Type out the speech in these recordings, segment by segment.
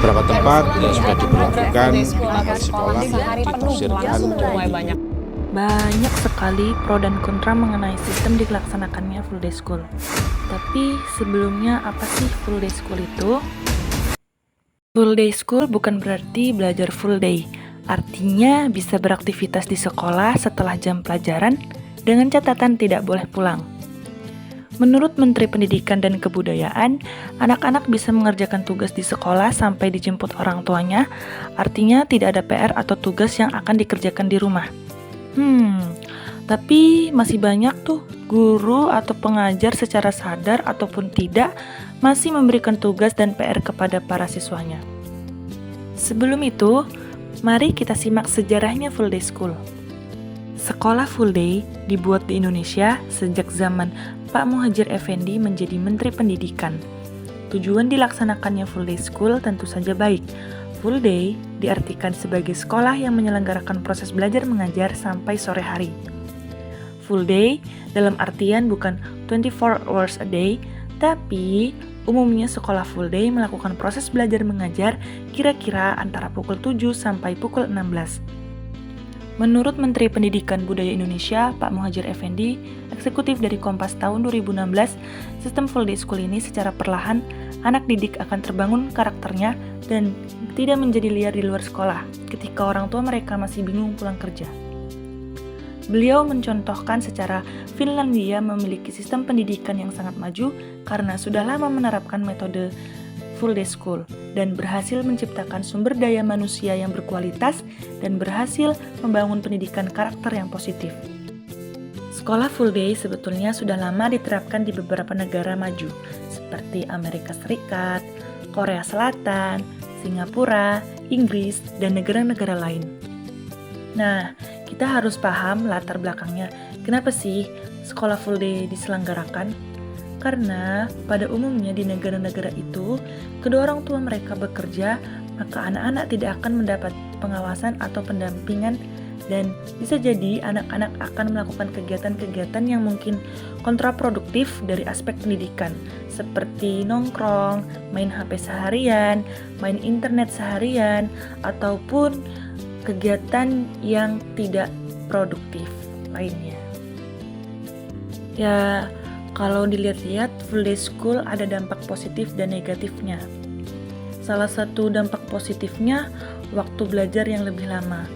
beberapa tempat sudah diberlakukan sekolah ditafsirkan Banyak sekali pro dan kontra mengenai sistem dilaksanakannya full day school. Tapi sebelumnya apa sih full day school itu? Full day school bukan berarti belajar full day. Artinya bisa beraktivitas di sekolah setelah jam pelajaran dengan catatan tidak boleh pulang. Menurut Menteri Pendidikan dan Kebudayaan, anak-anak bisa mengerjakan tugas di sekolah sampai dijemput orang tuanya, artinya tidak ada PR atau tugas yang akan dikerjakan di rumah. Tapi masih banyak tuh guru atau pengajar secara sadar ataupun tidak masih memberikan tugas dan PR kepada para siswanya. Sebelum itu, mari kita simak sejarahnya full day school. Sekolah full day dibuat di Indonesia sejak zaman Pak Muhadjir Effendi menjadi Menteri Pendidikan. Tujuan dilaksanakannya full day school tentu saja baik. Full day diartikan sebagai sekolah yang menyelenggarakan proses belajar mengajar sampai sore hari. Full day dalam artian bukan 24 hours a day, tapi umumnya sekolah full day melakukan proses belajar mengajar kira-kira antara pukul 7 sampai pukul 16. Menurut Menteri Pendidikan Budaya Indonesia, Pak Muhadjir Effendi, eksekutif dari Kompas tahun 2016, sistem full day school ini secara perlahan anak didik akan terbangun karakternya dan tidak menjadi liar di luar sekolah ketika orang tua mereka masih bingung pulang kerja. Beliau mencontohkan secara Finlandia memiliki sistem pendidikan yang sangat maju karena sudah lama menerapkan metode full day school dan berhasil menciptakan sumber daya manusia yang berkualitas dan berhasil membangun pendidikan karakter yang positif. Sekolah full day sebetulnya sudah lama diterapkan di beberapa negara maju seperti Amerika Serikat, Korea Selatan, Singapura, Inggris, dan negara-negara lain. Nah, kita harus paham latar belakangnya. Kenapa sih sekolah full day diselenggarakan? Karena pada umumnya di negara-negara itu, kedua orang tua mereka bekerja, maka anak-anak tidak akan mendapat pengawasan atau pendampingan dan bisa jadi anak-anak akan melakukan kegiatan-kegiatan yang mungkin kontraproduktif dari aspek pendidikan, seperti nongkrong, main HP seharian, main internet seharian, ataupun kegiatan yang tidak produktif lainnya. Ya, kalau dilihat-lihat, full day school ada dampak positif dan negatifnya. Salah satu dampak positifnya, waktu belajar yang lebih lama.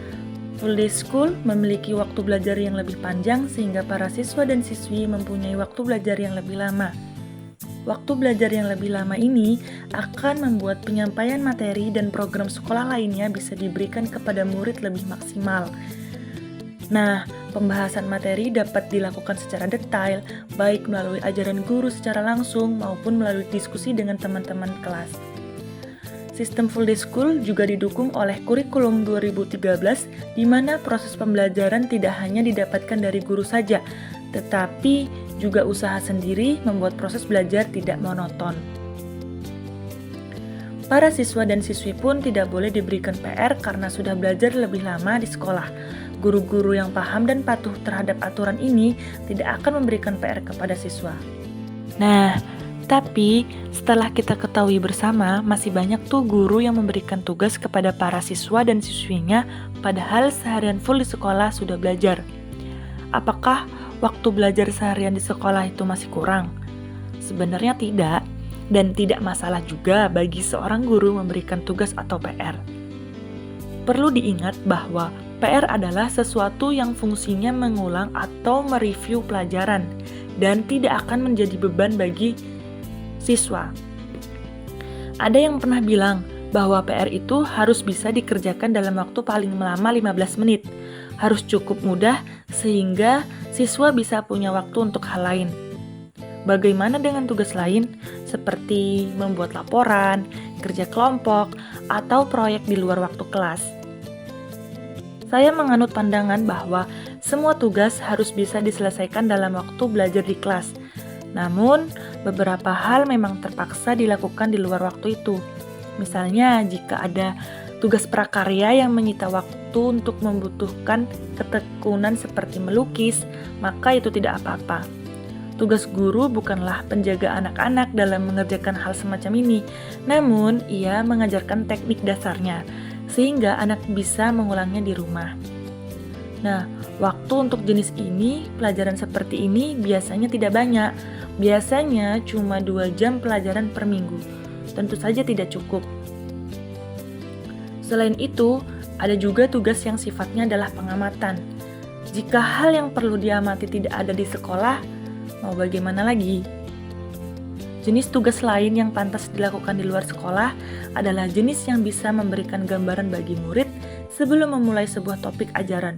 Full day school memiliki waktu belajar yang lebih panjang sehingga para siswa dan siswi mempunyai waktu belajar yang lebih lama. Waktu belajar yang lebih lama ini akan membuat penyampaian materi dan program sekolah lainnya bisa diberikan kepada murid lebih maksimal. Nah, pembahasan materi dapat dilakukan secara detail, baik melalui ajaran guru secara langsung maupun melalui diskusi dengan teman-teman kelas. Sistem full day school juga didukung oleh kurikulum 2013, di mana proses pembelajaran tidak hanya didapatkan dari guru saja, tetapi juga usaha sendiri membuat proses belajar tidak monoton. Para siswa dan siswi pun tidak boleh diberikan PR karena sudah belajar lebih lama di sekolah. Guru-guru yang paham dan patuh terhadap aturan ini tidak akan memberikan PR kepada siswa. Nah, tapi setelah kita ketahui bersama, masih banyak tuh guru yang memberikan tugas kepada para siswa dan siswinya padahal seharian full di sekolah sudah belajar. Apakah waktu belajar seharian di sekolah itu masih kurang? Sebenarnya tidak, dan tidak masalah juga bagi seorang guru memberikan tugas atau PR. Perlu diingat bahwa PR adalah sesuatu yang fungsinya mengulang atau mereview pelajaran dan tidak akan menjadi beban bagi siswa. Ada yang pernah bilang bahwa PR itu harus bisa dikerjakan dalam waktu paling lama 15 menit. Harus cukup mudah sehingga siswa bisa punya waktu untuk hal lain. Bagaimana dengan tugas lain seperti membuat laporan, kerja kelompok, atau proyek di luar waktu kelas? Saya menganut pandangan bahwa semua tugas harus bisa diselesaikan dalam waktu belajar di kelas. Namun, beberapa hal memang terpaksa dilakukan di luar waktu itu. Misalnya, jika ada tugas prakarya yang menyita waktu untuk membutuhkan ketekunan seperti melukis, maka itu tidak apa-apa. Tugas guru bukanlah penjaga anak-anak dalam mengerjakan hal semacam ini, namun ia mengajarkan teknik dasarnya, sehingga anak bisa mengulangnya di rumah. Nah, waktu untuk jenis ini, pelajaran seperti ini biasanya tidak banyak. Biasanya cuma 2 jam pelajaran per minggu. Tentu saja tidak cukup. Selain itu, ada juga tugas yang sifatnya adalah pengamatan. Jika hal yang perlu diamati tidak ada di sekolah, mau bagaimana lagi? Jenis tugas lain yang pantas dilakukan di luar sekolah adalah jenis yang bisa memberikan gambaran bagi murid sebelum memulai sebuah topik ajaran.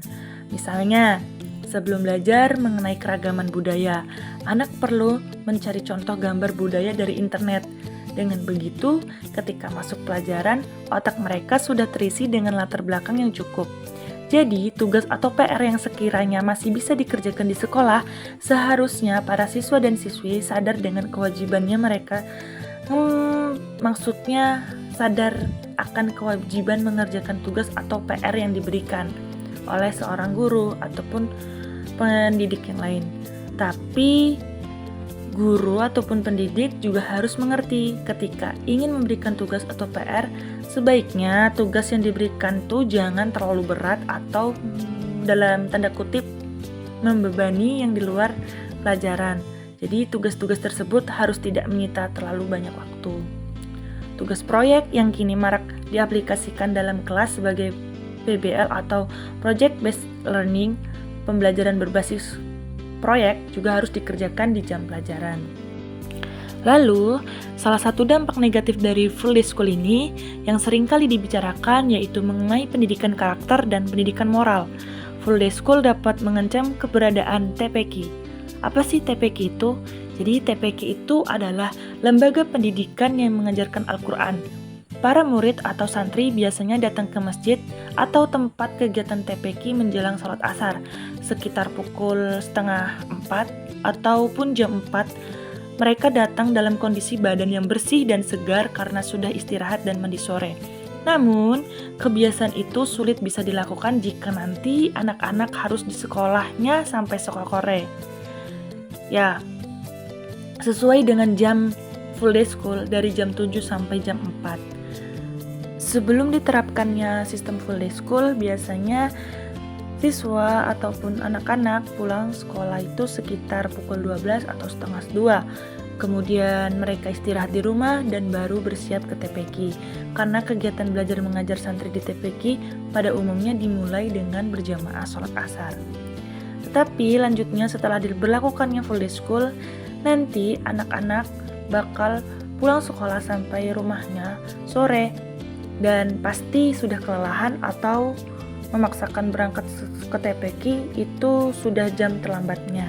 Misalnya, sebelum belajar mengenai keragaman budaya, anak perlu mencari contoh gambar budaya dari internet. Dengan begitu, ketika masuk pelajaran, otak mereka sudah terisi dengan latar belakang yang cukup. Jadi, tugas atau PR yang sekiranya masih bisa dikerjakan di sekolah, seharusnya para siswa dan siswi sadar dengan kewajibannya mereka. Maksudnya sadar akan kewajiban mengerjakan tugas atau PR yang diberikan oleh seorang guru ataupun pendidik yang lain. Tapi guru ataupun pendidik juga harus mengerti ketika ingin memberikan tugas atau PR, sebaiknya tugas yang diberikan tuh jangan terlalu berat atau dalam tanda kutip membebani yang di luar pelajaran. Jadi tugas-tugas tersebut harus tidak menyita terlalu banyak waktu. Tugas proyek yang kini marak diaplikasikan dalam kelas sebagai PBL atau Project Based Learning, pembelajaran berbasis proyek juga harus dikerjakan di jam pelajaran. Lalu, salah satu dampak negatif dari full day school ini yang sering kali dibicarakan yaitu mengenai pendidikan karakter dan pendidikan moral. Full day school dapat mengancam keberadaan TPQ. Apa sih TPQ itu? Jadi TPQ itu adalah lembaga pendidikan yang mengajarkan Al-Quran. Para murid atau santri biasanya datang ke masjid atau tempat kegiatan TPQ menjelang sholat asar, sekitar pukul 3:30 ataupun jam 4. Mereka datang dalam kondisi badan yang bersih dan segar karena sudah istirahat dan mandi sore. Namun, kebiasaan itu sulit bisa dilakukan jika nanti anak-anak harus di sekolahnya sampai sore. Ya, sesuai dengan jam full day school dari jam 7 sampai jam 4. Sebelum diterapkannya sistem full day school, biasanya siswa ataupun anak-anak pulang sekolah itu sekitar pukul 12 atau 12:30. Kemudian mereka istirahat di rumah dan baru bersiap ke TPQ. Karena kegiatan belajar mengajar santri di TPQ pada umumnya dimulai dengan berjamaah sholat asar. Tetapi lanjutnya setelah diberlakukannya full day school, nanti anak-anak bakal pulang sekolah sampai rumahnya sore dan pasti sudah kelelahan atau memaksakan berangkat ke TPQ itu sudah jam terlambatnya.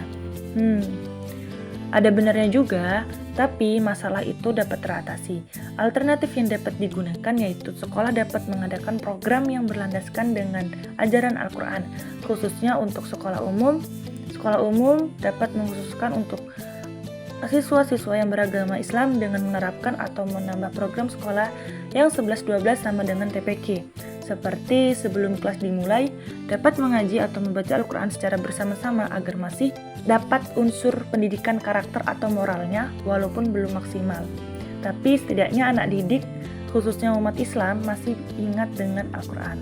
Ada benarnya juga, tapi masalah itu dapat teratasi. Alternatif yang dapat digunakan yaitu sekolah dapat mengadakan program yang berlandaskan dengan ajaran Al-Quran, khususnya untuk sekolah umum. Sekolah umum dapat mengkhususkan untuk siswa-siswa yang beragama Islam dengan menerapkan atau menambah program sekolah yang 11-12 sama dengan TPQ. Seperti sebelum kelas dimulai, dapat mengaji atau membaca Al-Quran secara bersama-sama agar masih dapat unsur pendidikan karakter atau moralnya walaupun belum maksimal. Tapi setidaknya anak didik, khususnya umat Islam, masih ingat dengan Al-Quran.